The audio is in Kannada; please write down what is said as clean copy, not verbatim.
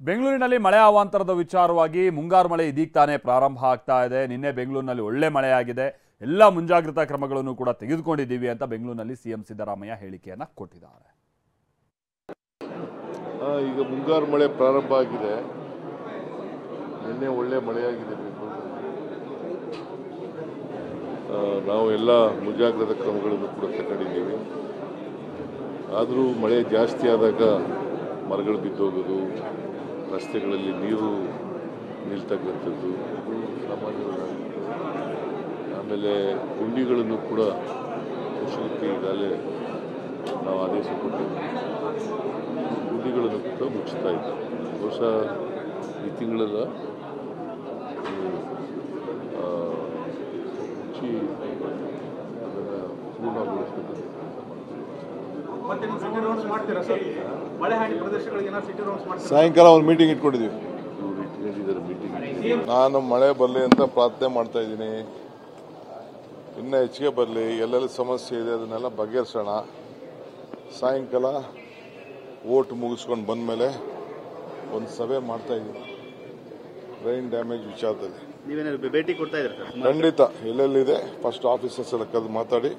ಬೆಂಗಳೂರಿನಲ್ಲಿ ಮಳೆ ಅವಾಂತರದ ವಿಚಾರವಾಗಿ ಮುಂಗಾರು ಮಳೆ ಇದೀಗ ತಾನೇ ಪ್ರಾರಂಭ ಆಗ್ತಾ ಇದೆ. ನಿನ್ನೆ ಬೆಂಗಳೂರಿನಲ್ಲಿ ಒಳ್ಳೆ ಮಳೆಯಾಗಿದೆ. ಎಲ್ಲ ಮುಂಜಾಗ್ರತಾ ಕ್ರಮಗಳನ್ನು ಕೂಡ ತೆಗೆದುಕೊಂಡಿದ್ದೀವಿ ಅಂತ ಬೆಂಗಳೂರಿನಲ್ಲಿ ಸಿಎಂ ಸಿದ್ದರಾಮಯ್ಯ ಹೇಳಿಕೆಯನ್ನ ಕೊಟ್ಟಿದ್ದಾರೆ. ಈಗ ಮುಂಗಾರು ಮಳೆ ಪ್ರಾರಂಭ ಆಗಿದೆ. ನಿನ್ನೆ ಒಳ್ಳೆ ಮಳೆಯಾಗಿದೆ ಬೆಂಗಳೂರಿನಲ್ಲಿ. ನಾವು ಎಲ್ಲ ಮುಂಜಾಗ್ರತಾ ಕ್ರಮಗಳನ್ನು ಕೂಡ ತಗೊಂಡಿದ್ದೀವಿ. ಆದರೂ ಮಳೆ ಜಾಸ್ತಿ ಆದಾಗ ಮರಗಳು ಬಿದ್ದೋಗೋದು, ರಸ್ತೆಗಳಲ್ಲಿ ನೀರು ನಿಲ್ತಕ್ಕಂಥದ್ದು ಇದು ಸಾಮಾನ್ಯವಾಗಿ. ಆಮೇಲೆ ಗುಂಡಿಗಳನ್ನು ಕೂಡ ಮುಚ್ಚಲಿಕ್ಕೆ ಈಗಾಗಲೇ ನಾವು ಆದೇಶ ಕೊಟ್ಟಿದ್ದೀವಿ. ಗುಂಡಿಗಳನ್ನು ಕೂಡ ಮುಚ್ಚುತ್ತಾ ಇದ್ದೀವಿ. ಬಹುಶಃ ಈ ತಿಂಗಳೆಲ್ಲ ಮುಚ್ಚಿ ಅದನ್ನು ಪೂರ್ಣಗೊಳಿಸಬೇಕು. ಸಾಯಂಕಾಲ ಒಂದು ಮೀಟಿಂಗ್ ಇಟ್ಕೊಂಡಿದ್ದೀವಿ. ನಾನು ಮಳೆ ಬರಲಿ ಅಂತ ಪ್ರಾರ್ಥನೆ ಮಾಡ್ತಾ ಇದ್ದೀನಿ. ಇನ್ನೂ ಹೆಚ್ಚಿಗೆ ಬರಲಿ, ಎಲ್ಲೆಲ್ಲಿ ಸಮಸ್ಯೆ ಇದೆ ಅದನ್ನೆಲ್ಲ ಬಗೆಹರಿಸೋಣ. ಸಾಯಂಕಾಲ ಓಟ್ ಮುಗಿಸ್ಕೊಂಡು ಬಂದ ಮೇಲೆ ಒಂದು ಸಭೆ ಮಾಡ್ತಾ ಇದ್ದೀನಿ ರೈನ್ ಡ್ಯಾಮೇಜ್ ವಿಚಾರದಲ್ಲಿ. ನೀವೇನಾದ್ರು ಭೇಟಿ ಕೊಡ್ತಾ ಇದ್ದೀರಾ? ಖಂಡಿತ ಎಲ್ಲೆಲ್ಲಿದೆ ಫಸ್ಟ್ ಆಫೀಸರ್ಸ್ ಎಲ್ಲ ಕರೆದು ಮಾತಾಡಿ